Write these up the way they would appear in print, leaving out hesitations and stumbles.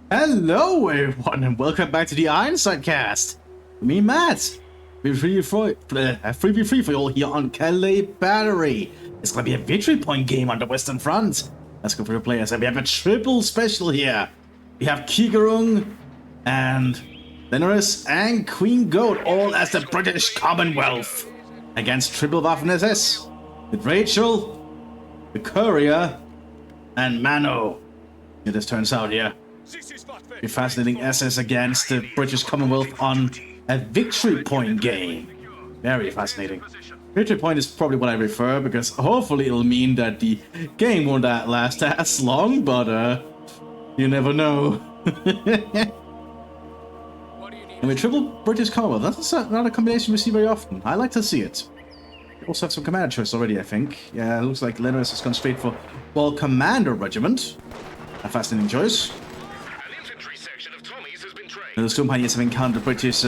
Hello everyone and welcome back to the Ironside cast. Me, Matt. We're free for you all here on Calais Battery. It's gonna be a victory point game on the Western Front. Let's go for the players. And we have a triple special here. We have Kigarung and Mthis and Queen Goat all as the British Commonwealth against triple Mthis with Rachel, the Courier, and Mano. It just turns out here. A fascinating SS against the British Commonwealth on a victory point game. Very fascinating. Victory point is probably what I prefer because hopefully it'll mean that the game won't last as long, but you never know. And with triple British Commonwealth, that's not a combination we see very often. I like to see it. We also have some commander choice already, I think. Yeah, it looks like Mthis has gone straight for Commando Regiment. A fascinating choice. The Storm Pioneers have encountered the British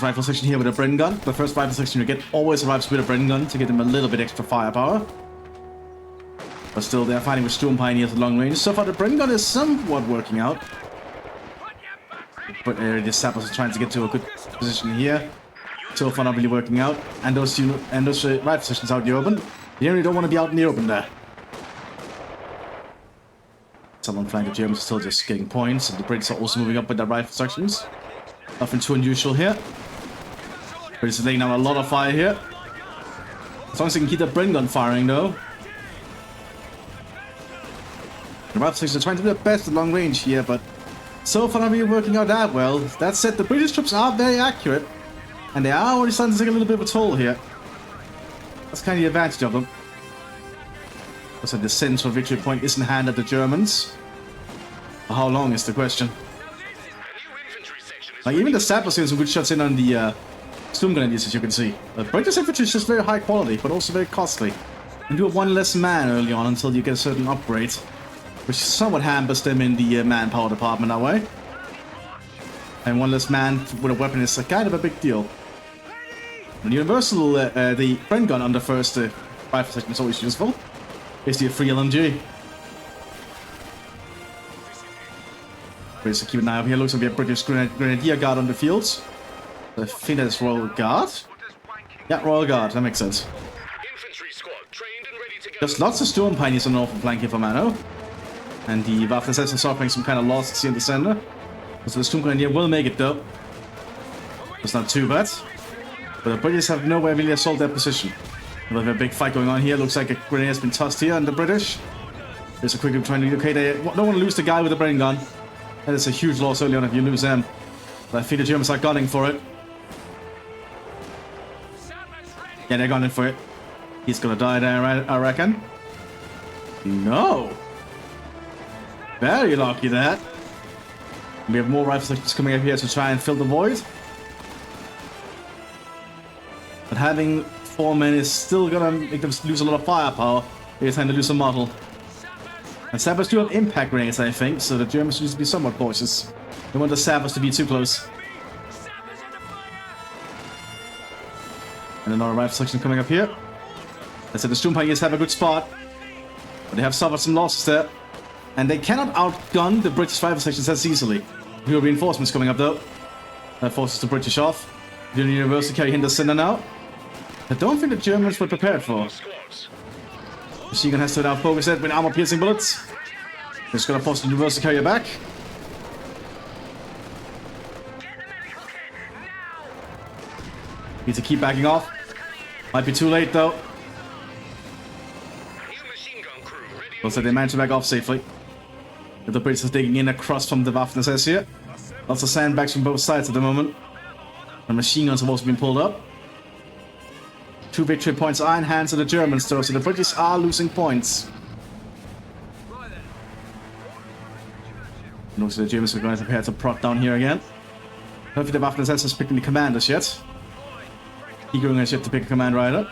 rifle section here with a Bren gun. The first rifle section you get always arrives with a Bren gun to give them a little bit extra firepower. But still, they're fighting with Storm Pioneers at long range. So far, the Bren gun is somewhat working out. But the sappers are trying to get to a good position here. So far, not really working out. And those rifle sections out in the open. You really don't want to be out in the open there. Someone flank the Germans are still just getting points, and the Brits are also moving up with their rifle sections. Nothing too unusual here. Brits are laying down a lot of fire here. As long as they can keep that Bren gun firing, though. The rifle sections are trying to do their best at long range here, but so far not really working out that well. That said, the British troops are very accurate, and they are already starting to take a little bit of a toll here. That's kind of the advantage of them. So the central victory point is in hand at the Germans. How long is the question? Like, even the sappers getting some good shots in on the Storm Grenadiers, as you can see. The British infantry is just very high quality, but also very costly. You do have one less man early on until you get a certain upgrade, which somewhat hampers them in the manpower department that way. And one less man with a weapon is kind of a big deal. And Universal, the Bren gun on the first rifle section is always useful. Basically a free LMG. So keep an eye out here. Looks like we have British Grenadier Guard on the fields. I think that's Royal Guard. Yeah, Royal Guard. That makes sense. There's lots of Storm Pioneers on the northern flank here for Mano. And the Mthis are suffering some kind of losses here in the center. So the Storm Grenadier will make it though. It's not too bad. But the British have nowhere really assault their position. We have a big fight going on here. Looks like a grenade has been tossed here on the British. There's a quick group trying to... Okay, they don't want to lose the guy with the Bren gun. That is a huge loss early on if you lose them. But I think the Germans are gunning for it. Yeah, they're gunning for it. He's gonna die there, I reckon. No! Very lucky that. We have more rifle sections coming up here to try and fill the void. But having 4 men is still gonna make them lose a lot of firepower. They're trying to lose a model. And sappers do have impact grenades, I think, so the Germans need to be somewhat cautious. They want the sappers to be too close. And another rifle section coming up here. I said the Storm Pioneers have a good spot, but they have suffered some losses there. And they cannot outgun the British rifle sections as easily. New reinforcements coming up though. That forces the British off. The Universal carry in the center now. I don't think the Germans were prepared for. Machine gun has to now focus it with armor-piercing bullets. Just gonna force the Universal carrier back. Need to keep backing off. Might be too late though. Looks like they managed to back off safely. The British are digging in across from the Mthis here. Lots of sandbags from both sides at the moment. The machine guns have also been pulled up. 2 victory points are in hands of the Germans though, so the British are losing points. Looks like the Germans are going to prepare to proc down here again. Hopefully the Mthis is picking the commanders yet. Eager going to pick a command rider.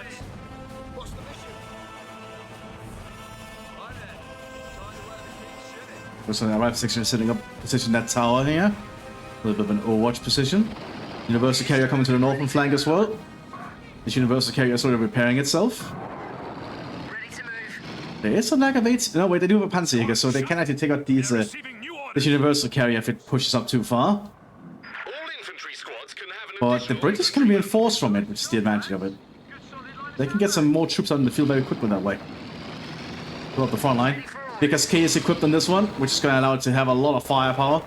Looks like the rifle section is setting up position that tower here. A little bit of an overwatch position. Universal carrier coming to the northern flank as well. This Universal carrier is sort of repairing itself. There is a lack of 8. No, wait, they do have a Panzerjäger, so they can actually take out these this universal carrier if it pushes up too far. But the British can reinforce from it, which is the advantage of it. They can get some more troops out in the field very quickly that way. Pull up the front line. Because K is equipped on this one, which is going to allow it to have a lot of firepower.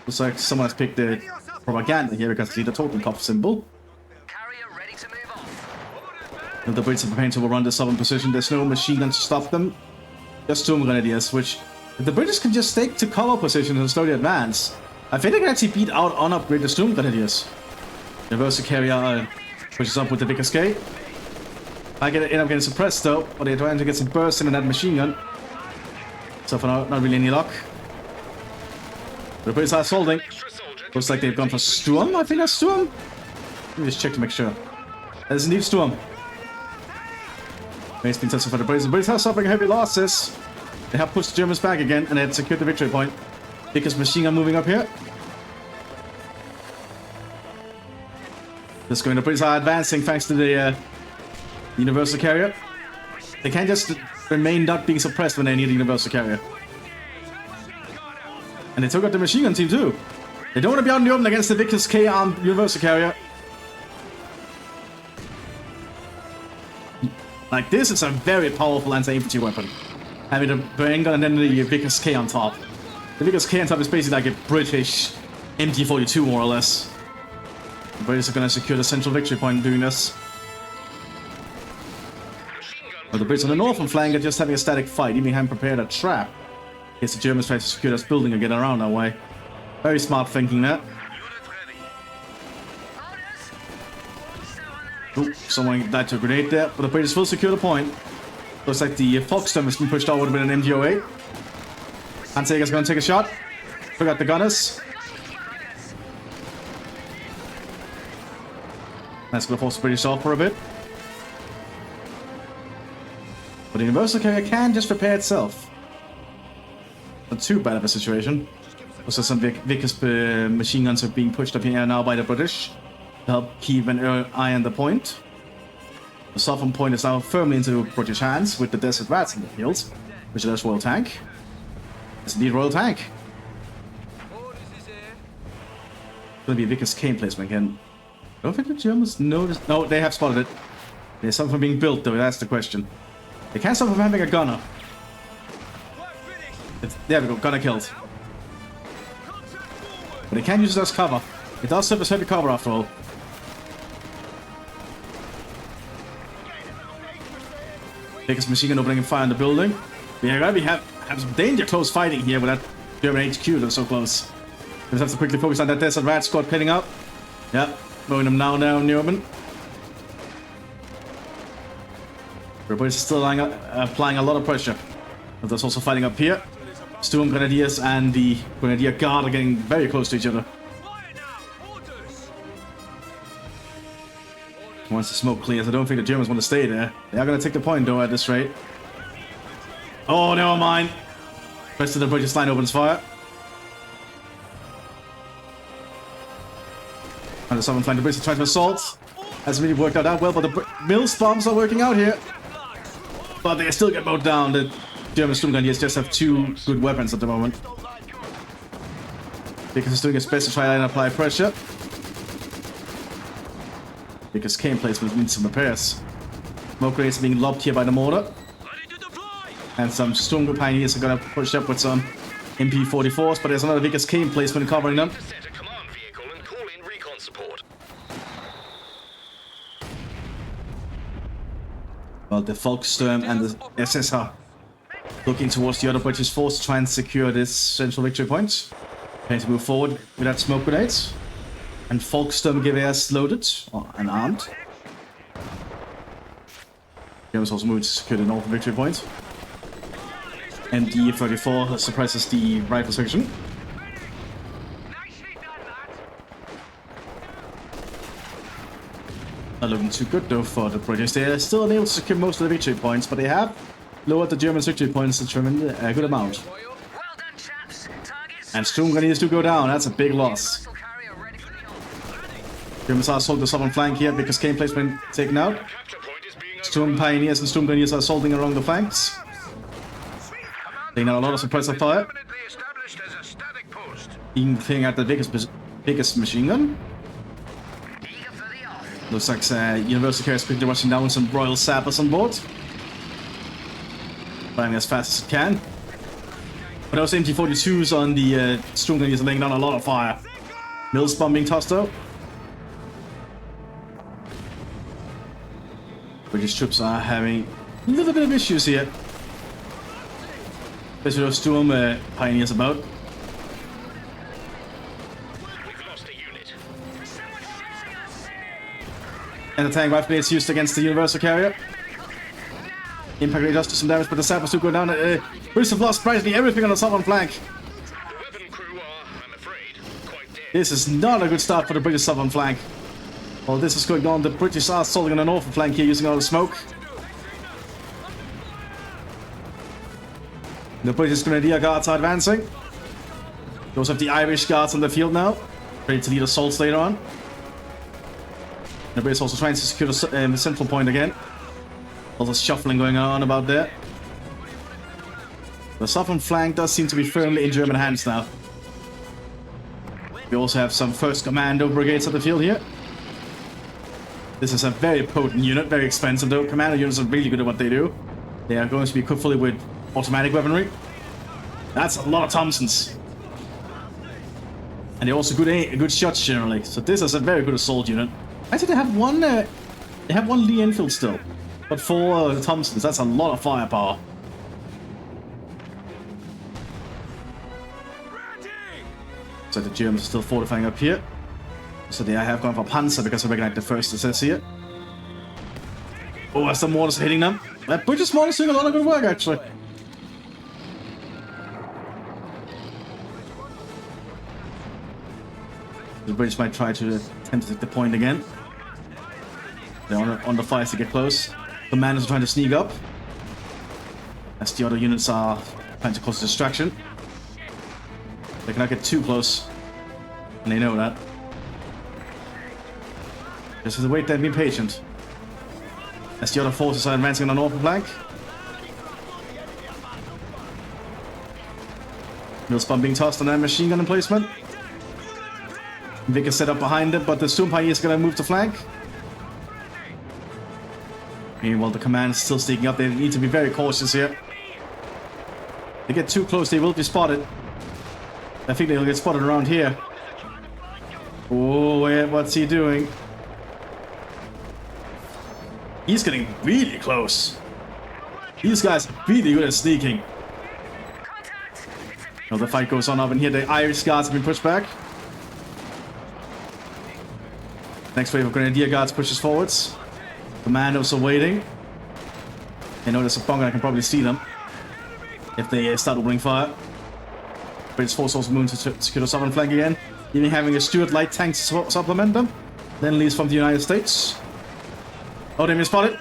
Looks like someone has picked the propaganda here because it's the total cop symbol. And the Brits are preparing to run the southern position. There's no machine gun to stop them. Just storm grenadiers, which if the British can just stay to cover positions and slowly advance, I think they can actually beat out unupgraded storm grenadiers. Universal carrier pushes up with the Vickers K. I end up getting suppressed though, but they're trying to get some burst in that machine gun. So for now, not really any luck. The Brits are holding. Looks like they've gone for Storm. I think that's Storm. Let me just check to make sure. There's indeed Storm. It's been tested for the Brits. The Brits are suffering heavy losses. They have pushed the Germans back again and they have secured the victory point. Because machine gun moving up here. Just going, the Brits are advancing thanks to the universal carrier. They can't just remain not being suppressed when they need a universal carrier. And they took out the machine gun team too. They don't want to be out in the open against the Vickers K armed universal carrier. Like this is a very powerful anti-infantry weapon. Having the brain gun and then the Vickers K on top. The Vickers K on top is basically like a British MT-42 more or less. The British are going to secure the central victory point doing this. But the Brits on the northern flank are just having a static fight, even having prepared a trap. I guess the Germans try to secure this building and get around that way. Very smart thinking there. Oh, someone died to a grenade there, but the British will secure the point. Looks like the Foxstorm has been pushed forward with an MDO-8. Handsager's going to take a shot. Forgot the gunners. That's going to force the British off for a bit. But the universal carrier can just repair itself. Not too bad of a situation. Also, some Vickers machine guns are being pushed up here now by the British to help keep an eye on the point. The southern point is now firmly into British hands with the Desert Rats in the field, which is Royal Tank. It's indeed Royal Tank. It's going to be a Vickers K placement again. I don't think the Germans noticed. No, they have spotted it. There's something being built though, that's the question. They can't stop from having a gunner. There we go, gunner killed. But they can use it as cover. It does serve as heavy cover after all. Biggest machine gun opening fire in the building. We have some danger close fighting here with that German HQ that's so close. We just have to quickly focus on that Desert Rat squad pitting up. Yep, moving them now Newman. The British is still applying a lot of pressure. But there's also fighting up here. Storm Grenadiers and the Grenadier Guard are getting very close to each other. Once the smoke clears, I don't think the Germans want to stay there. They are going to take the point though at this rate. Oh, never mind. The rest of the British line opens fire. And the southern flank, the British are trying to assault. Hasn't really worked out that well, but the Mills bombs are working out here. But they still get mowed down. The German Storm Grenadiers just have two good weapons at the moment. Because it's doing its best to try and apply pressure. Because cane placement needs some repairs. Smoke grenades are being lobbed here by the mortar. And some Storm Pioneers are going to push up with some MP44s, but there's another Vickers cane placement covering them. Well, the Volkssturm and the SS are looking towards the other British force to try and secure this central victory point. Trying to move forward with that smoke grenades. And Volkssturm geweers loaded and armed. Germans also moving to secure the northern victory point. And the 34 suppresses the rifle section. Not looking too good though for the British. They are still unable to secure most of the victory points, but they have lowered the German victory points a good amount. And Storm Grenadiers do go down. That's a big loss. Germans are assaulting the southern flank here because cane placement taken out. Storm Pioneers and Storm Grenadiers are assaulting along the flanks. Taking out a lot of suppressive fire. clearing out the biggest machine gun. Looks like Universal Carrier is quickly rushing down some Royal Sappers on board. Flying as fast as it can. But those MT-42s on the Storm Gun is laying down a lot of fire. Mills bomb being tossed out. British troops are having a little bit of issues here. Especially those Storm Pioneers about. And the tank rifle is used against the Universal Carrier. Impact rate does do some damage, but the Sappers do go down. British have lost practically everything on the southern flank. This is not a good start for the British southern flank. While this is going on, the British are assaulting on the northern flank here using all the smoke. The British Grenadier Guards are advancing. Those have the Irish Guards on the field now, ready to lead assaults later on. The British also trying to secure the central point again. All the shuffling going on about there. The southern flank does seem to be firmly in German hands now. We also have some 1st Commando brigades on the field here. This is a very potent unit, very expensive though. Commando units are really good at what they do. They are going to be equipped fully with automatic weaponry. That's a lot of Thompsons. And they're also good shots generally. So this is a very good assault unit. Actually, they have one Lee Enfield still. But 4 Thompsons, that's a lot of firepower. So the Germans are still fortifying up here. So they have gone for Panzer because I recognize the first SS here. Oh, as the mortars hitting them. That British mortars doing a lot of good work actually. The British might try to attempt to take the point again. They're on the fires to get close. Commanders are trying to sneak up. As the other units are trying to cause a distraction. They cannot get too close. And they know that. Just have to wait there and be patient. As the other forces are advancing on the northern flank. Mills bomb being tossed on that machine gun emplacement. Vic is set up behind it, but the Storm Pioneer is going to move to flank. Meanwhile, the command is still sneaking up. They need to be very cautious here. If they get too close, they will be spotted. I think they'll get spotted around here. Oh, what's he doing? He's getting really close. These guys are really good at sneaking. Now the fight goes on up in here. The Irish Guards have been pushed back. Next wave of Grenadier Guards pushes forwards. Commandos are waiting. They know there's a bunker. I can probably see them if they start opening fire. British force also moves to secure the southern flank again, even having a Stuart light tank to supplement them. Then leads from the United States. Oh, they've been spotted.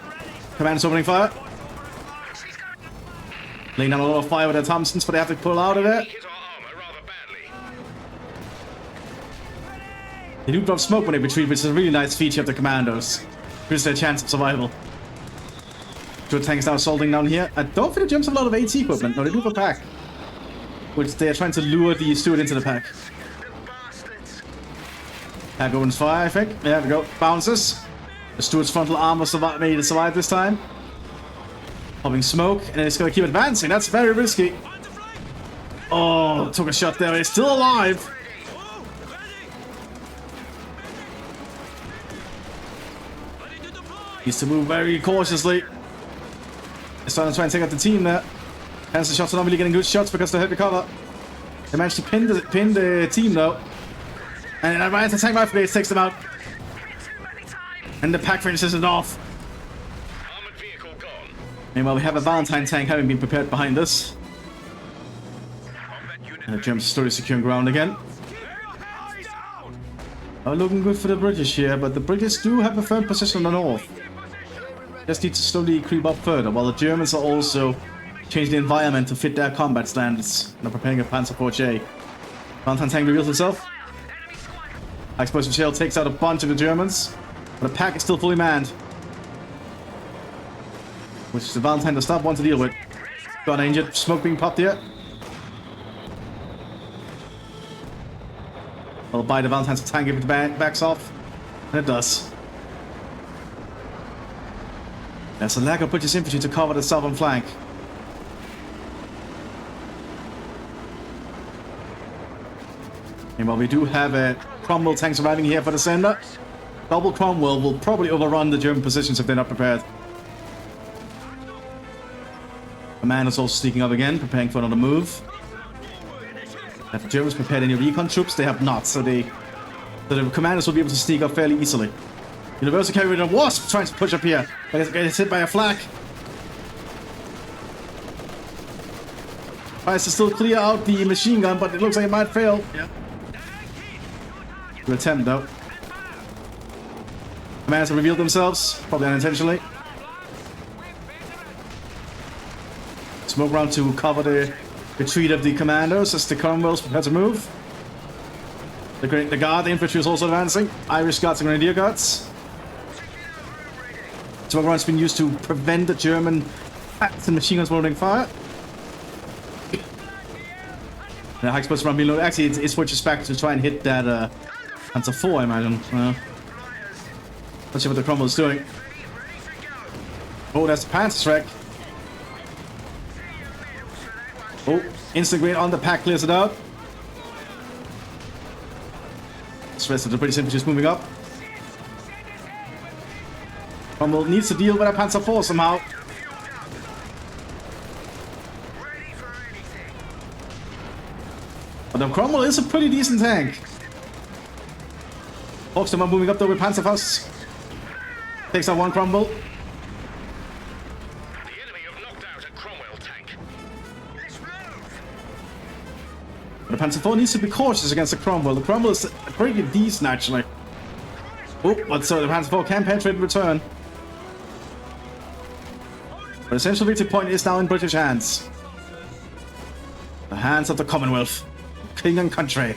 Commanders opening fire. Laying down a lot of fire with their Thompsons, but they have to pull out of there. They do drop smoke when they retreat, which is a really nice feature of the Commandos. Increases their chance of survival. Stuart tanks now assaulting down here. I don't think the Germans have a lot of AT equipment. No, they do have a pack. Which they are trying to lure the Stuart into the pack. Pack opens fire, I think. There we go. Bounces. The Stuart's frontal armor made it survive this time. Popping smoke, and it's going to keep advancing. That's very risky. Oh, took a shot there. He's still alive. Needs to move very cautiously. He's trying to take out the team there. Hence the shots are not really getting good shots because they hit the cover. They managed to pin the team though. And an advanced tank rifle base takes them out. And the pack finishes it off. Meanwhile, we have a Valentine tank having been prepared behind us. And the Germans are slowly securing ground again. Oh, looking good for the British here, but the British do have a firm position on the north. Just need to slowly creep up further, while the Germans are also changing the environment to fit their combat standards. And are preparing a Panzer IV-J. Valentine tank reveals itself. High explosive shell takes out a bunch of the Germans, but the pack is still fully manned. Which is the Valentine does not want to deal with. Got an injured, smoke being popped here. I'll buy the Valentine's tank if it backs off. And it does. There's a lack of British infantry to cover the southern flank. And while we do have Cromwell tanks arriving here for the center, double Cromwell will probably overrun the German positions if they're not prepared. Commando's also sneaking up again, preparing for another move. Have the Germans prepared any recon troops? They have not, so the Commandos will be able to sneak up fairly easily. Universal Carrier with a Wasp trying to push up here, but it's hit by a flak. Tries to still clear out the machine gun, but it looks like it might fail. Yeah. Good attempt though. Commandos have revealed themselves, probably unintentionally. Smoke round to cover the retreat of the Commandos as the Cromwells prepare to move. The Guard, the infantry is also advancing. Irish Guards and Grenadier Guards. Smoke round's been used to prevent the German tanks and machine guns from opening fire. The high explosive round being loaded. Actually, it switches back to try and hit that Panzer IV, I imagine. Let's see what the Cromwell's doing. Oh, that's the Panzer wreck. Oh, instant grenade on the pack clears it out. The rest of the British infantry is moving up. Cromwell needs to deal with a Panzer IV somehow. But the Cromwell is a pretty decent tank. Foxton are moving up though with Panzerfausts. Takes out one Cromwell. The Panzer IV needs to be cautious against the Cromwell. The Cromwell is pretty decent, actually. Oh, but so the Panzer IV can penetrate in return. But essential victory point is now in British hands. The hands of the Commonwealth. King and country.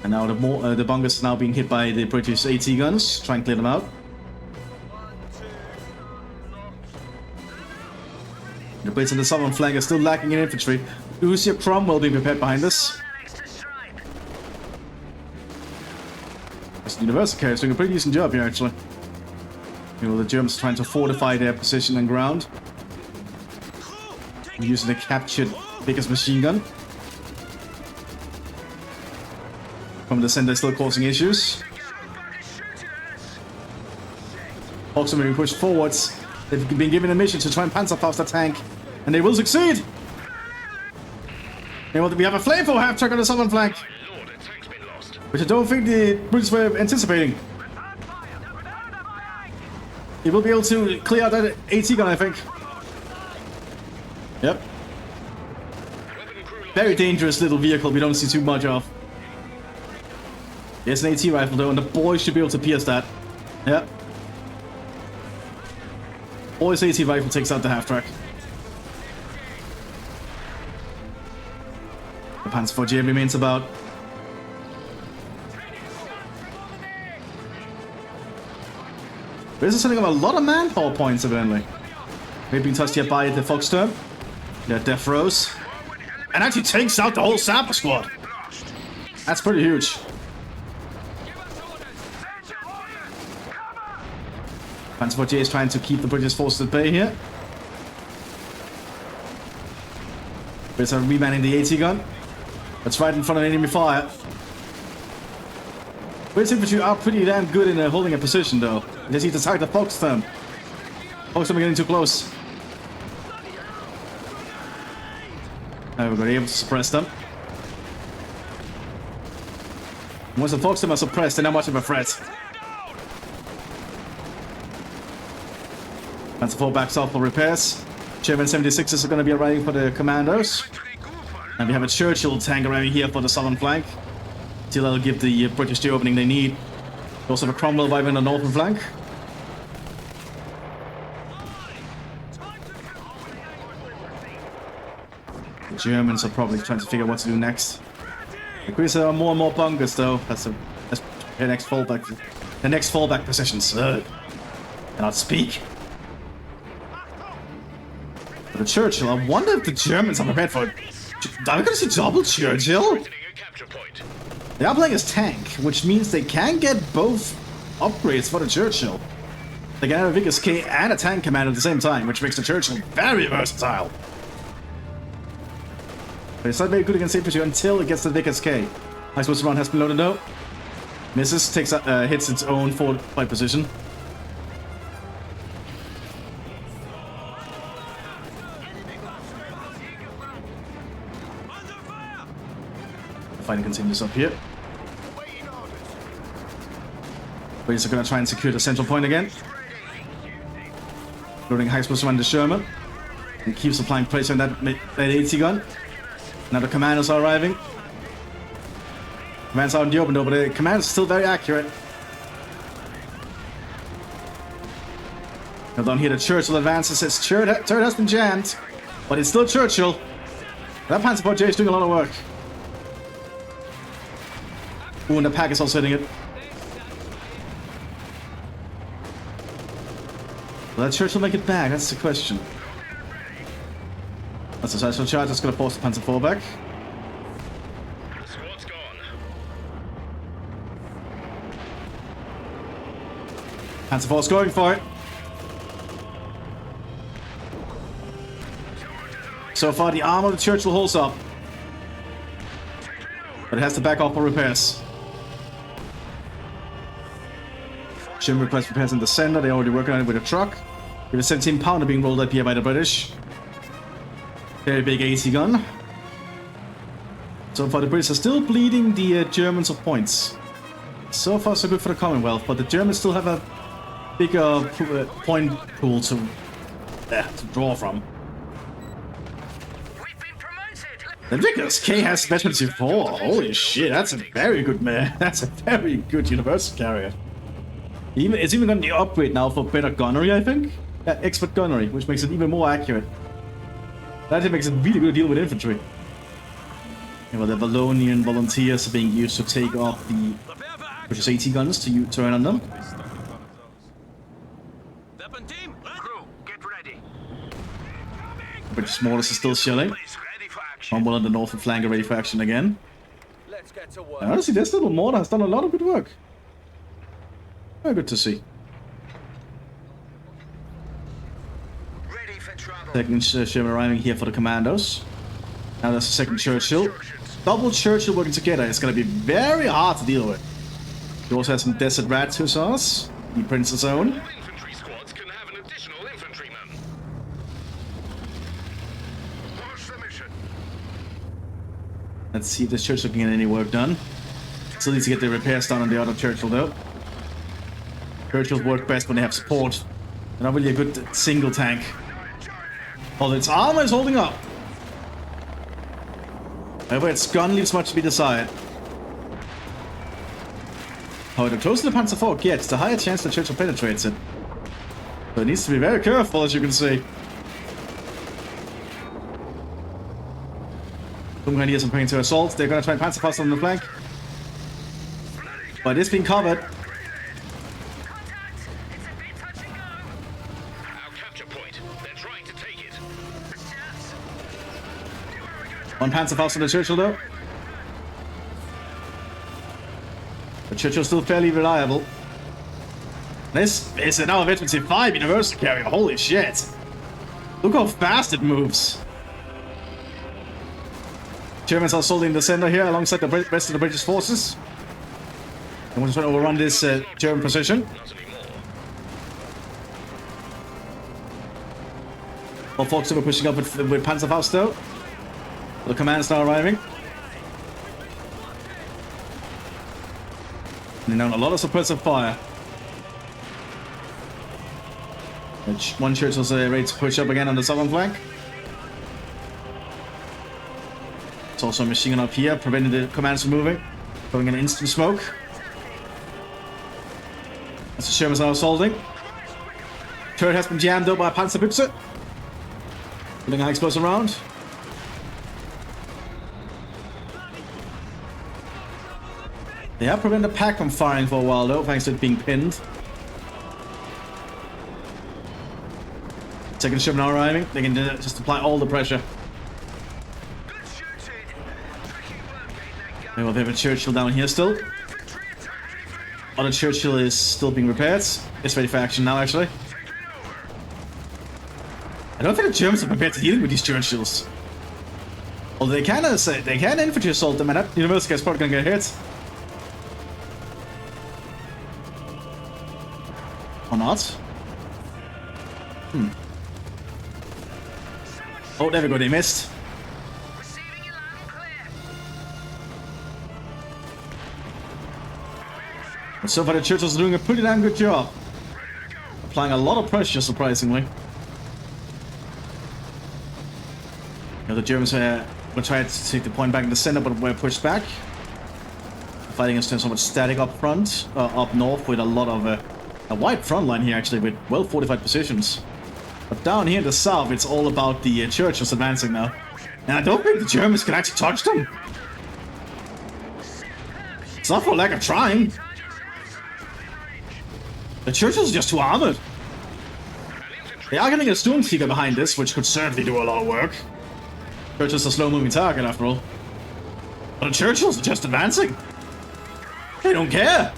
And now the bunkers is now being hit by the British AT guns. Try and clear them out. The Brits on the southern flank are still lacking in infantry. Do see a Cromwell being prepared behind us. The Universal Carrier is doing a pretty decent job here, actually. You know, the Germans are trying to fortify their position and ground. Using the captured biggest machine gun. From the center, still causing issues. Hawks are being pushed forwards. They've been given a mission to try and Panzerfaust the tank, and they will succeed. You know, we have a flamethrower half-track on the southern flank, which I don't think the Brits were anticipating. He will be able to clear out that AT gun, I think. Yep. Very dangerous little vehicle we don't see too much of. There's an AT rifle though, and the boys should be able to pierce that. Yep. Boys' AT rifle takes out the half-track. The Panzer IV remains about. This is setting up a lot of manpower points, evidently. Maybe being touched here by the Foxsturm. Yeah, Death Rose. And actually takes out the whole Sapper squad. That's pretty huge. Panzer IV is trying to keep the British forces at bay here. Brits are remanning the AT gun. That's right in front of enemy fire. British infantry are pretty damn good in holding a position though. They just need to attack the Foxsturm. Foxsturm are getting too close. We're going to be able to suppress them. Once the Foxsturm are suppressed, they're not much of a threat. Panzer IV backs off for repairs. German 76s are going to be arriving for the Commandos. And we have a Churchill tank arriving here for the southern flank. Till that'll give the British the opening they need. We also have a Cromwell arriving on the northern flank. The Germans are probably trying to figure out what to do next. The Greeks are more and more bunkers though. That's the next fallback. The next fallback positions. Cannot speak. But the Churchill, I wonder if the Germans are prepared for it. Are we gonna see double Churchill? They are playing as tank, which means they can get both upgrades for the Churchill. They can have a Vickers K and a tank command at the same time, which makes the Churchill very versatile. But it's not very good against infantry until it gets the Vickers K. I suppose the round has been loaded out. Misses, takes hits its own forward fight position. The fighting continues up here. British are going to try and secure the central point again. Loading high explosive on the Sherman. And keeps applying pressure on that 80 gun. Now the commandos are arriving. Commandos out in the open though, but the commandos are still very accurate. Now down here the Churchill advances. His turret has been jammed. But it's still Churchill. That Panzer IV J is doing a lot of work. Ooh, and the pack is also hitting it. Will that Churchill make it back? That's the question. That's a special charge that's going to force the Panzer IV back. Squad's gone. Panzer IV's going for it. So far, the arm of the Churchill holds up. But it has to back off for repairs. Jim requests repairs in the center. They're already working on it with a truck. We have a 17-pounder being rolled up here by the British. Very big 80 gun. So far, the British are still bleeding the Germans of points. So far, so good for the Commonwealth, but the Germans still have a bigger point pool to draw from. The Vickers K has veterancy 4. Holy shit, that's a very good man. That's a very good universal carrier. It's even got the upgrade now for better gunnery, I think. Yeah, expert gunnery, which makes it even more accurate. That makes it really good deal with infantry. Yeah, well, the Wallonian volunteers are being used to take off the British 80 guns to turn on them. The British mortars are still shelling. One on the northern flank are ready for action again. Honestly, this little mortar has done a lot of good work. Very good to see. Second Sherman arriving here for the commandos. Now there's a second Churchill. Double Churchill working together. It's going to be very hard to deal with. He also has some Desert Rat Hussars. He prints his own. Infantry squads can have an additional infantryman. Launch the mission. Let's see if this Churchill can get any work done. Still needs to get the repairs done on the other Churchill though. Churchills work best when they have support. They're not really a good single tank. Although its armor is holding up. However, its gun leaves much to be desired. However, the closer the Panzer IV gets, the higher chance the Churchill penetrates it. So it needs to be very careful, as you can see. Some Grenadiers are preparing to assault. They're going to try and Panzer IV on the flank. But it's being covered. One Panzer IV on the Churchill though. The Churchill's still fairly reliable. This is now a veterancy 5 universal carrier. Holy shit. Look how fast it moves. Germans are holding the center here alongside the rest of the British forces. And we're trying to overrun this German position. All folks are pushing up with Panzer Faust though. The command's now arriving. And now a lot of suppressive fire. One Churchill's ready to push up again on the southern flank. It's also a machine gun up here, preventing the commands from moving. Going in instant smoke. That's the Sherman's now assaulting. Turret has been jammed up by a Panzerbüchse. Pulling a high explosive round. They have prevented the pack from firing for a while though, thanks to it being pinned. Second ship now arriving. They can just apply all the pressure. We have a Churchill down here still. Other Churchill is still being repaired. It's ready for action now, actually. I don't think the Germans are prepared to deal with these Churchills. Although they can infantry assault them, and that universal guy's probably gonna get hit. Or not. Oh, there we go, they missed. But so far the Churchills are doing a pretty damn good job. Applying a lot of pressure, surprisingly. The Germans were trying to take the point back in the center, but were pushed back. Fighting is somewhat static up front, up north, with a lot of a wide front line here, actually, with well fortified positions. But down here in the south, it's all about the Churchills advancing now. And I don't think the Germans can actually touch them. It's not for lack of trying. The Churchills are just too armored. They are getting a Sturmtiger behind this, which could certainly do a lot of work. Churchill's a slow-moving target, after all. But the Churchills are just advancing. They don't care.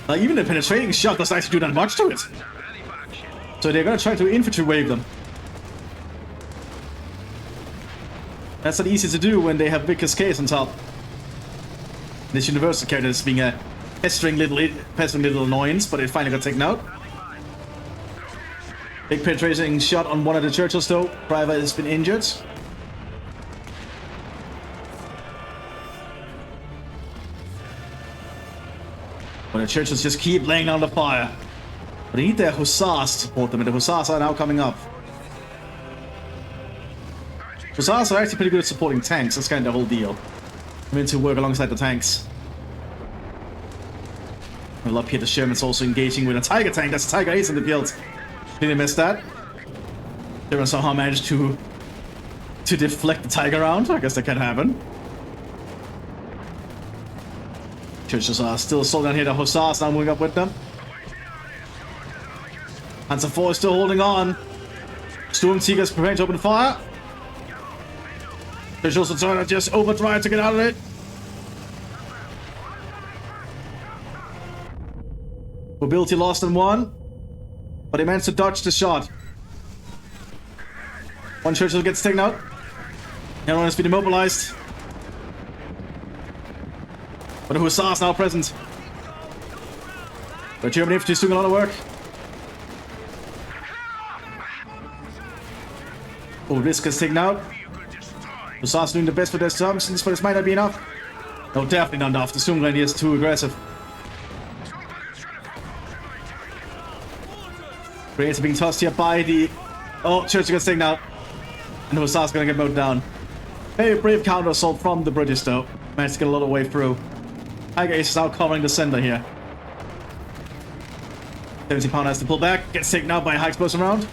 Like, even the penetrating shot doesn't actually do that much to it. So they're gonna try to infantry wave them. That's not easy to do when they have big cascades on top. This universal character is being a pestering little annoyance, but it finally got taken out. Big penetrating shot on one of the Churchills though. Private has been injured. But the Churchills just keep laying down the fire. But they need their Hussars to support them, and the Hussars are now coming up. Hussars are actually pretty good at supporting tanks, that's kind of the whole deal. I mean, to work alongside the tanks. Well, up here the Sherman's also engaging with a Tiger tank. That's a Tiger Ace in the field. Didn't miss that. Sherman somehow managed to deflect the Tiger round. I guess that can happen. Churchills are still sold down here. The Hussars now moving up with them. Panzer IV is still holding on. Sturmtiger's preparing to open fire. Churchills are trying to just overdrive to get out of it. Mobility lost in one. But he managed to dodge the shot. One Churchill gets taken out. The other one has been immobilized. But the Hussars now present. The German infantry is doing a lot of work. Oh, this gets taken out. Hussars doing the best for their substance, but this might not be enough. No, definitely not enough. The Sturmgrenadier is too aggressive. Grenades are being tossed here by the... Oh, Churchill gets taken out. And the Hussars gonna get mowed down. Very brave counter assault from the British though. Managed to get a lot of way through. Tiger Ace is now covering the center here. 70 pounder has to pull back. Gets taken out by a high explosive round.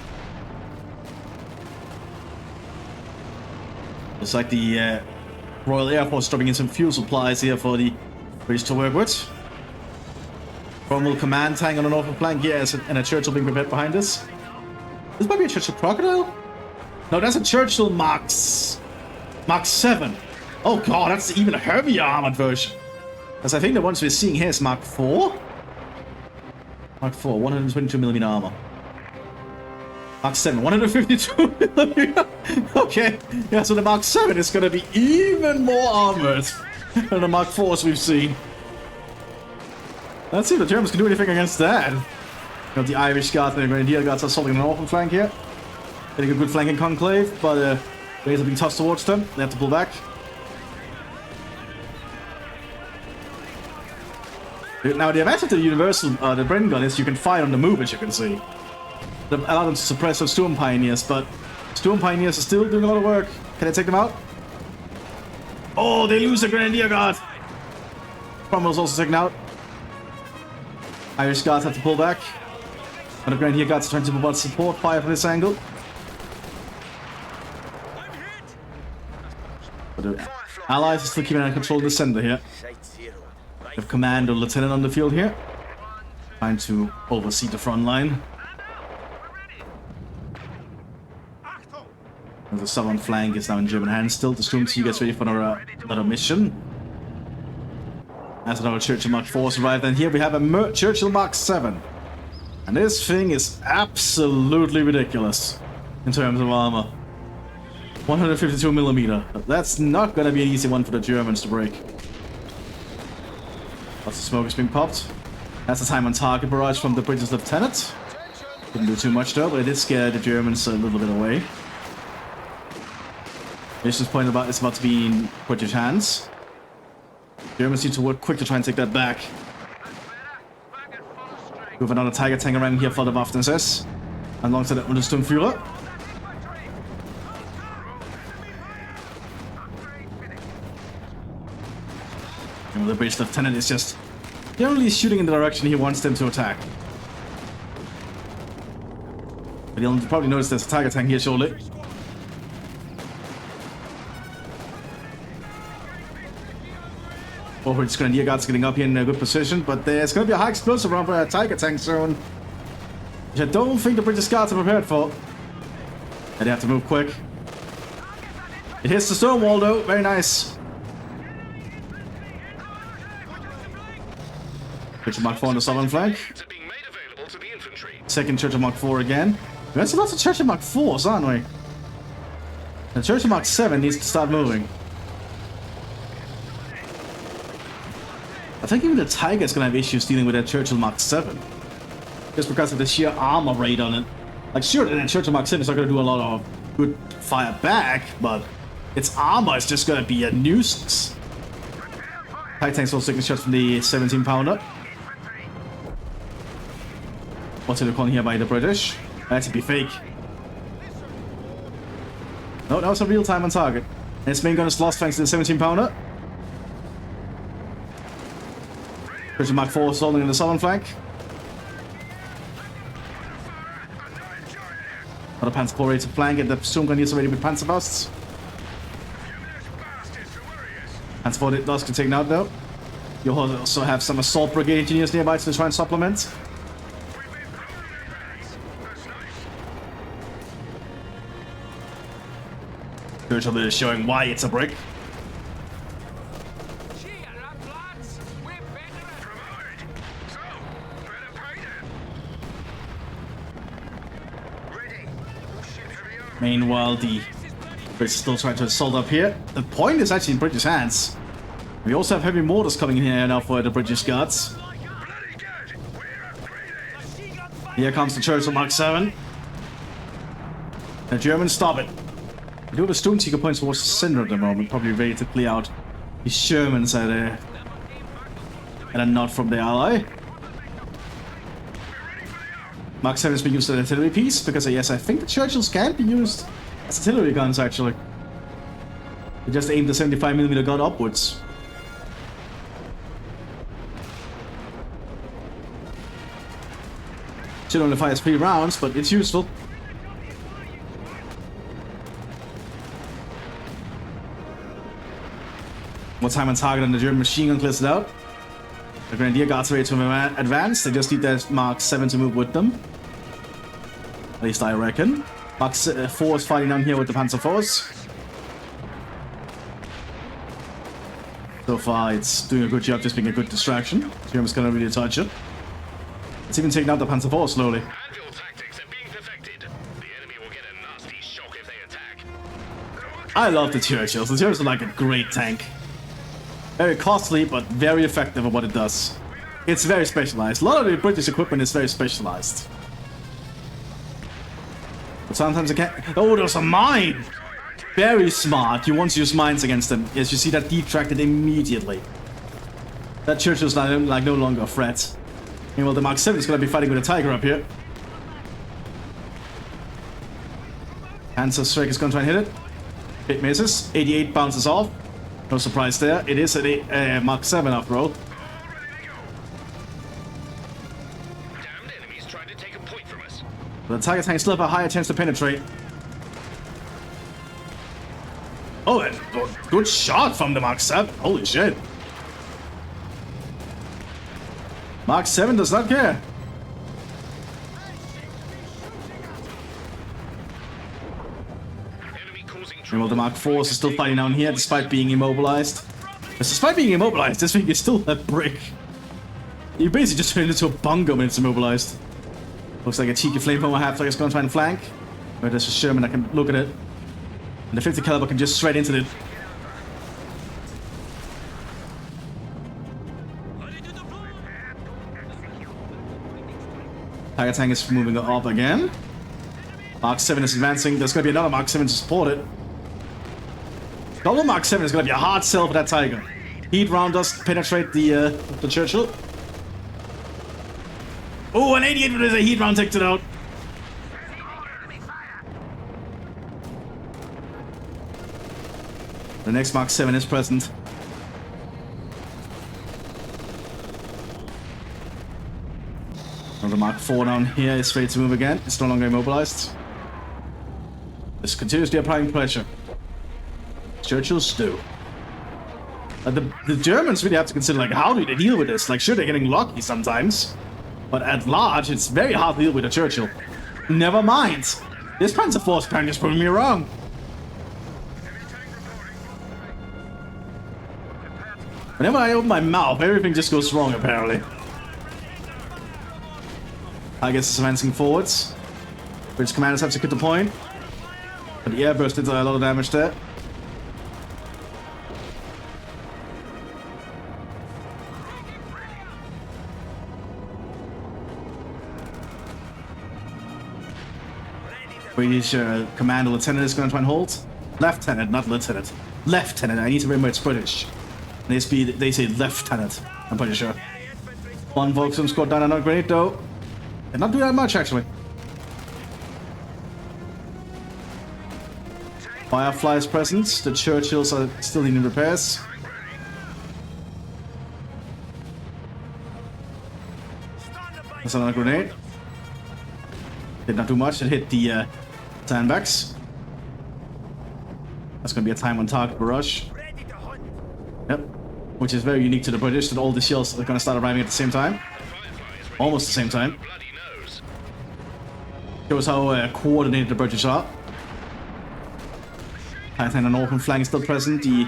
Looks like the Royal Air Force dropping in some fuel supplies here for the British to work with. Cromwell command tank on the northern flank here, and a Churchill being prepared behind this. This might be a Churchill Crocodile? No, that's a Churchill Mark 7. Oh god, that's even a heavier armored version. Because I think the ones we're seeing here is Mark 4? Mark 4, 122mm armor. Mark 7, 152mm. Okay, yeah, so the Mark 7 is going to be even more armored than the Mark 4s we've seen. Let's see if the Germans can do anything against that. Got the Irish Guards and the Grenadier Guards assaulting the northern flank here. Getting a good flanking conclave, but rays are being tossed towards them. They have to pull back. Now the advantage of the Universal, the Bren gun is you can fire on the move, as you can see. That allows them to suppress those Sturm Pioneers, but Sturm Pioneers are still doing a lot of work. Can I take them out? Oh, they lose the Grenadier Guard! Cromwell's also taken out. Irish Guards have to pull back. But the Grenadier Guards are trying to provide support fire from this angle. But the Allies are still keeping under control of the center here. We have Commando Lieutenant on the field here. Trying to oversee the front line. The southern flank is now in German hands still. The Storm Sea gets ready for another mission. As another Churchill Mark 4's arrived, and here we have a Churchill Mark 7. And this thing is absolutely ridiculous in terms of armor. 152mm. That's not gonna be an easy one for the Germans to break. Lots of smoke is being popped. That's a time on target barrage from the British lieutenant. Didn't do too much though, but it did scare the Germans a little bit away. Mission's point is about to be in British hands. Germans need to work quick to try and take that back. We have another Tiger tank around here for the Mthis. Alongside the Untersturmführer. And the British lieutenant is just generally shooting in the direction he wants them to attack. But you'll probably notice there's a Tiger tank here shortly. British Grenadier Guards getting up here in a good position, but there's going to be a high explosive around for a Tiger tank soon, which I don't think the British Guards are prepared for. And they have to move quick. It hits the stone wall though, very nice. Churchill Mark 4 on the southern flank. Second Churchill Mark 4 again. We have lots of Churchill Mark 4s, aren't we? The Churchill Mark 7 needs to start moving. I think even the Tiger is going to have issues dealing with that Churchill Mark 7. Just because of the sheer armor rate on it. Like, sure, that Churchill Mark 7 is not going to do a lot of good fire back, but its armor is just going to be a nuisance. Tiger tank's also taking shots from the 17-pounder. What's it called here by the British? That should be fake. No, that was a real time on target. And its main gun is lost thanks to the 17-pounder. Churchill Mark 4 holding in the southern flank. Another Panzer IV ready to flank, and the Sturm Grenadiers already with Panzerfausts. Panzer IV does get taken out though. You also have some assault brigade engineers nearby to try and supplement. Churchill is showing why it's a brick. Meanwhile, the British still trying to assault up here. The point is actually in British hands. We also have heavy mortars coming in here now for the British Guards. Here comes the Churchill Mark 7. The Germans stop it. We do have a Storm Seeker points towards the center at the moment, probably ready to clear out the Shermans that are not from the ally. Mark 7 has been used as an artillery piece because, yes, I think the Churchills can be used as artillery guns actually. They just aim the 75mm gun upwards. Should only fire 3 rounds, but it's useful. More time on target and the German machine gun clears it out. The Grenadier Guards are ready to advance. They just need that Mark 7 to move with them. At least I reckon. Mark 4 is fighting down here with the Panzer IVs. So far, it's doing a good job just being a good distraction. Germans gonna really touch it. It's even taking out the Panzer IV slowly. I love the Churchills. The Churchills are like a great tank. Very costly, but very effective at what it does. It's very specialized. A lot of the British equipment is very specialized. But sometimes it can't... Oh, there's a mine! Very smart. You want to use mines against them. Yes, you see that detracted immediately. That Churchill's like no longer a threat. Meanwhile, the Mark 7 is going to be fighting with a Tiger up here. Panzer Strike is going to try and hit it. It misses. 88 bounces off. No surprise there. It is a Mark 7 after all. But the Tiger tank still have a higher chance to penetrate. Oh, good shot from the Mark 7. Holy shit. Mark 7 does not care. causing Meanwhile, the trouble. Mark IVs are still fighting down here despite being immobilized. But despite being immobilized, this thing is still a brick. You basically just turn it into a bungo when it's immobilized. Looks like a cheeky flamethrower half like it's gonna try and flank. But there's a Sherman, I can look at it. And the 50 caliber can just shred into it. Tiger tank is moving up again. Mark 7 is advancing. There's gonna be another Mark 7 to support it. Double Mark 7 is gonna be a hard sell for that Tiger. Heat round does penetrate the Churchill. Oh, an 88 with a heat round takes it out. The next Mark 7 is present. Another Mark 4 down here is ready to move again. It's no longer immobilized. It's continuously applying pressure. Churchill's stew. The Germans really have to consider, like, how do they deal with this? Like, sure, they're getting lucky sometimes. But at large, it's very hard to deal with a Churchill. Never mind. This Panzer Force pan just proving me wrong. Whenever I open my mouth, everything just goes wrong, apparently. I guess it's advancing forwards. British commanders have to get the point. But the airburst did a lot of damage there. British Commando Lieutenant is going to try and hold. Lieutenant, not Lieutenant. Lieutenant, I need to remember it's British. They say Lieutenant, I'm pretty sure. One Volkswagen squad down another grenade though. Did not do that much actually. Firefly is present. The Churchills are still needing repairs. That's another grenade. Did not do much. It hit the sandbags. That's going to be a time on target barrage. Yep. Which is very unique to the British, that all the shells are going to start arriving at the same time. Almost the same time. Shows how coordinated the British are. Titan and northern flank is still present. The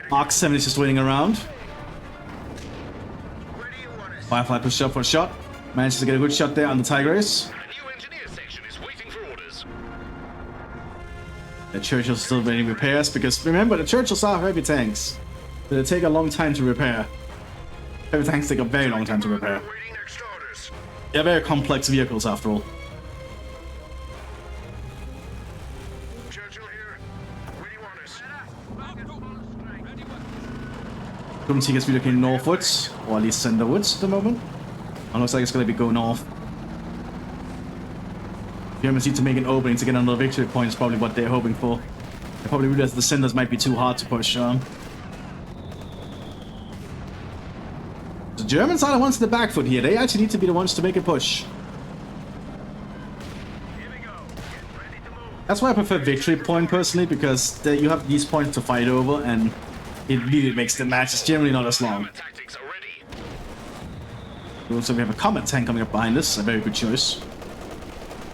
Mark 7 is just waiting around. Firefly pushed up for a shot. Manages to get a good shot there on the Tigris. The Churchill's still waiting repairs because remember, the Churchills are heavy tanks. They take a long time to repair. Heavy tanks take a very long time to repair. They're very complex vehicles after all. Couldn't see us relocating northwards, or at least centerwards at the moment. It looks like it's going to be going north. Germans need to make an opening to get another victory point is probably what they're hoping for. They probably realize the centers might be too hard to push. The Germans are the ones in the back foot here. They actually need to be the ones to make a push. That's why I prefer victory point personally, because you have these points to fight over and it really makes the matches generally not as long. Also, we have a combat tank coming up behind us. A very good choice.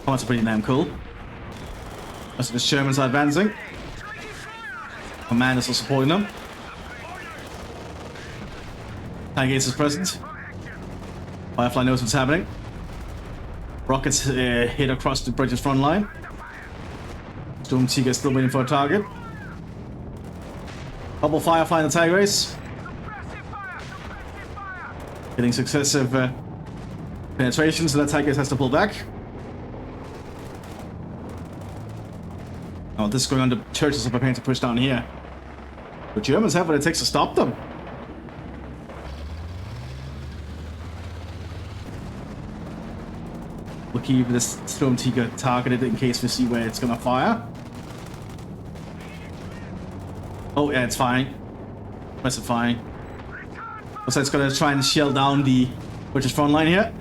Command's pretty damn cool. Also, the Shermans are advancing. Commanders are supporting them. Tank Ace is present. Firefly knows what's happening. Rockets hit across the British front line. Storm Tiger is still waiting for a target. Double Firefly in the Tigris. Getting successive penetration, so that Tigris has to pull back. Oh, this is going on. The Churchills are preparing to push down here. The Germans have what it takes to stop them. We'll keep this Storm Tiger targeted in case we see where it's gonna fire. Oh yeah, it's fine. Press it fine. So it's gonna try and shell down the British front line here.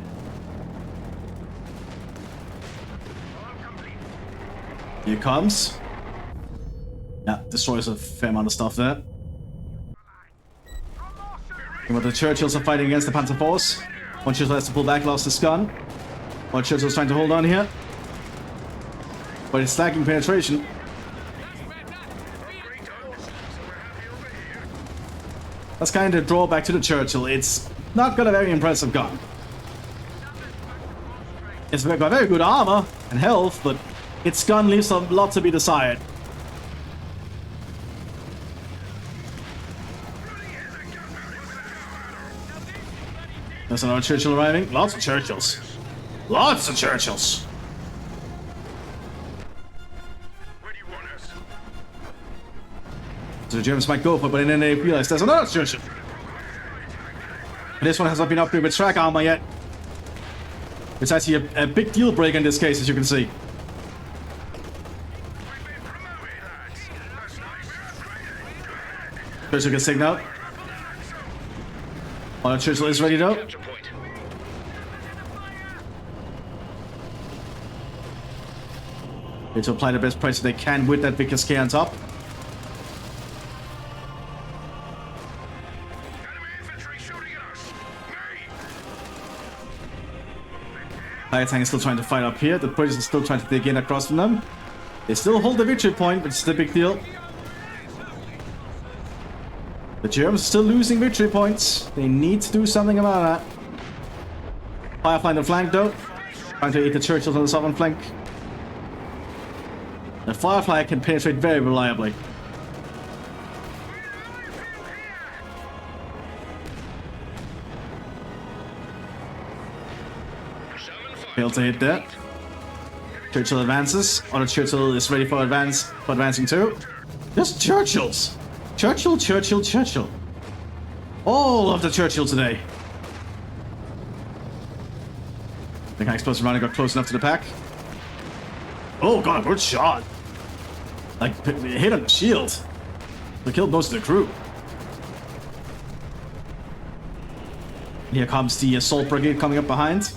Here it comes. Yeah, destroys a fair amount of stuff there. And what the Churchills are fighting against the Panzer Force. One Churchill has to pull back, lost his gun. One Churchill's trying to hold on here. But it's lacking penetration. That's kind of a drawback to the Churchill. It's not got a very impressive gun. It's got very good armor and health, but its gun leaves a lot to be desired. There's another Churchill arriving. Lots of Churchills. Lots of Churchills. Where do you want us? So the Germans might go for it, but then they realize there's another Churchill. And this one has not been upgraded with track armor yet. It's actually a big deal breaker in this case, as you can see. Churchill gets taken out. Oh, Churchill is ready though. Capture point. They need to apply the best pressure they can with that Vickers K on top. Enemy infantry shooting at us. Fire tank is still trying to fight up here. The British are still trying to dig in across from them. They still hold the victory point, which is the big deal. The Germans are still losing victory points. They need to do something about that. Firefly on the flank though. Trying to eat the Churchills on the southern flank. The Firefly can penetrate very reliably. Failed to hit there. Churchill advances. Other Churchill is ready for advancing too. Just Churchills. Churchill, Churchill, Churchill. All of the Churchill today. The guy explosive round got close enough to the pack. Oh god, good shot. Like, hit on the shield. They killed most of the crew. Here comes the assault brigade coming up behind.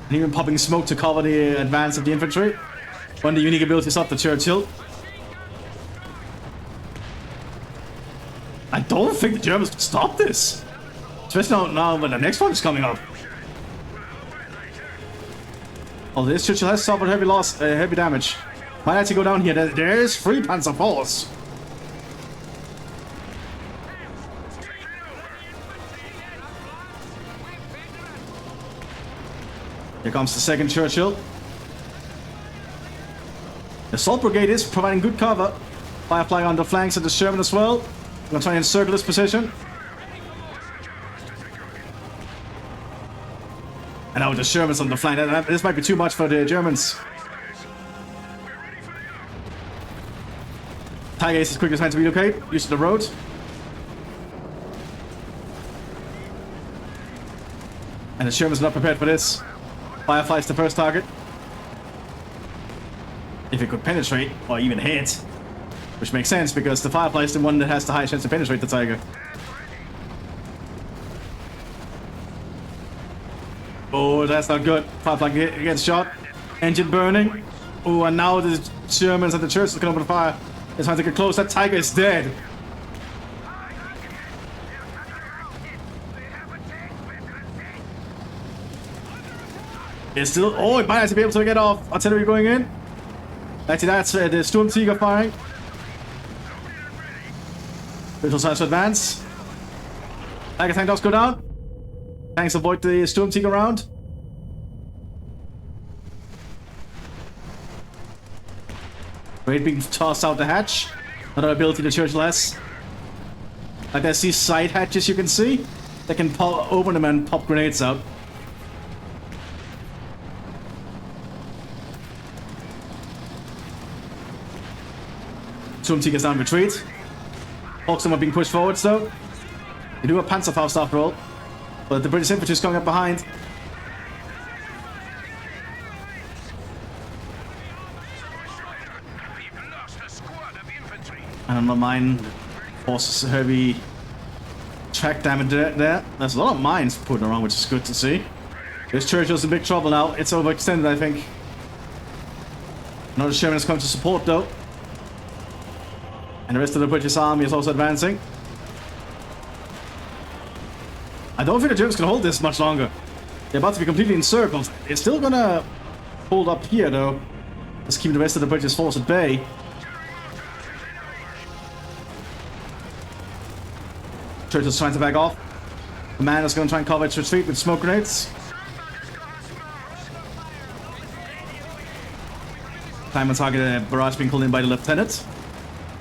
And even popping smoke to cover the advance of the infantry. One of the unique abilities of the Churchill. I don't think the Germans can stop this. Especially now when the next one is coming up. Oh, this Churchill has suffered heavy loss, heavy damage. Might actually go down here. There's 3 Panzer IV. Here comes the second Churchill. The assault brigade is providing good cover. Firefly on the flanks of the Sherman as well. I'm gonna try and encircle this position. And now with the Shermans on the flank, this might be too much for the Germans. Tiger Ace is quick as trying to relocate, using the road. And the Shermans are not prepared for this. Firefly is the first target. If it could penetrate, or even hit. Which makes sense, because the Firefly is the one that has the highest chance to penetrate the Tiger. Oh, that's not good. Firefly gets shot. Engine burning. Oh, and now the Germans and the Churchill can open fire. They're trying to get close. That Tiger is dead. It's still... Oh, it might actually be able to get off. Artillery going in. Actually, that's the Storm Tiger firing. Little chance to advance. Tiger tank does go down. Tanks avoid the Storm Tiger round. Great being tossed out the hatch. Another ability the Churchill has. Like there's these side hatches you can see. They can open them and pop grenades out. Storm Tiger's down retreat. Hawks are being pushed forwards though. They do have Panzerfaust after all. But the British infantry is coming up behind. And on the mine forces heavy track damage there. There's a lot of mines put around, which is good to see. This Churchill's in big trouble now. It's overextended, I think. Another Sherman has come to support though. And the rest of the British army is also advancing. I don't think the Germans can hold this much longer. They're about to be completely encircled. It's still gonna hold up here though. Let's keep the rest of the British force at bay. Churchill's trying to back off. Commando's going to try and cover its retreat with smoke grenades. Time on target barrage being pulled in by the lieutenant.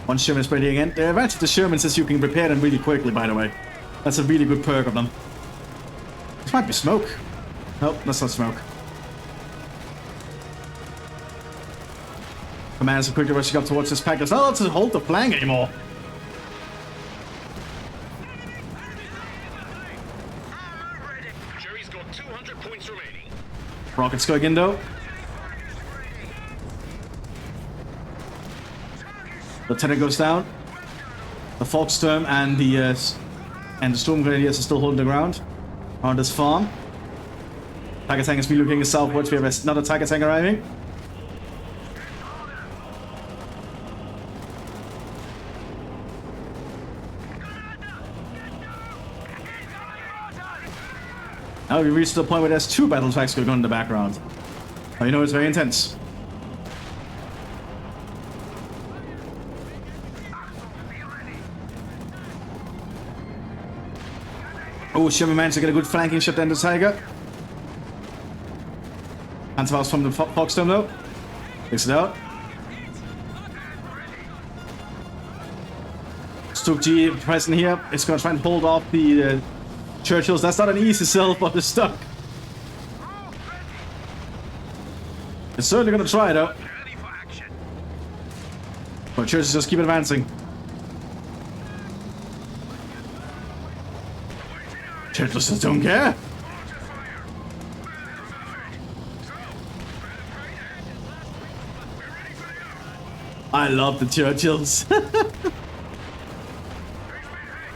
One Sherman spreading again. The advantage of the Shermans is you can repair them really quickly, by the way. That's a really good perk of them. This might be smoke. Nope, that's not smoke. Commanders are quickly rushing up towards this pack. There's not allowed to hold the flank anymore. Jerry's got 200 points remaining. Rockets going in though. Lieutenant goes down. The Foxstorm and the Storm Grenadiers are still holding the ground on this farm. Tiger Tank is looking southwards. We have another Tiger Tank arriving. Now we reached the point where there's 2 battle tracks going on in the background. Now you know it's very intense. Oh, Sherman managed to get a good flanking shot down the Tiger. Antivirus from the Foxstorm though. Takes it out. Stoke G present here. It's going to try and hold off the Churchills. That's not an easy sell, but they're stuck. It's certainly going to try though. But Churchills just keep advancing. Churchills just don't care. I love the Churchills.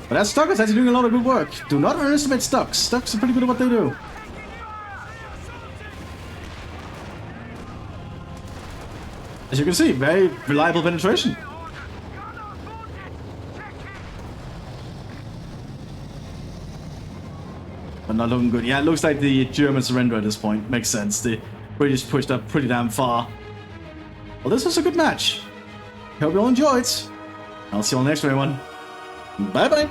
But that Stuck is actually doing a lot of good work. Do not underestimate Stucks. Stucks are pretty good at what they do. As you can see, very reliable penetration. But not looking good. Yeah, it looks like the Germans surrender at this point. Makes sense. The British pushed up pretty damn far. Well, this was a good match. Hope you all enjoyed. I'll see you all next time, everyone. Bye-bye.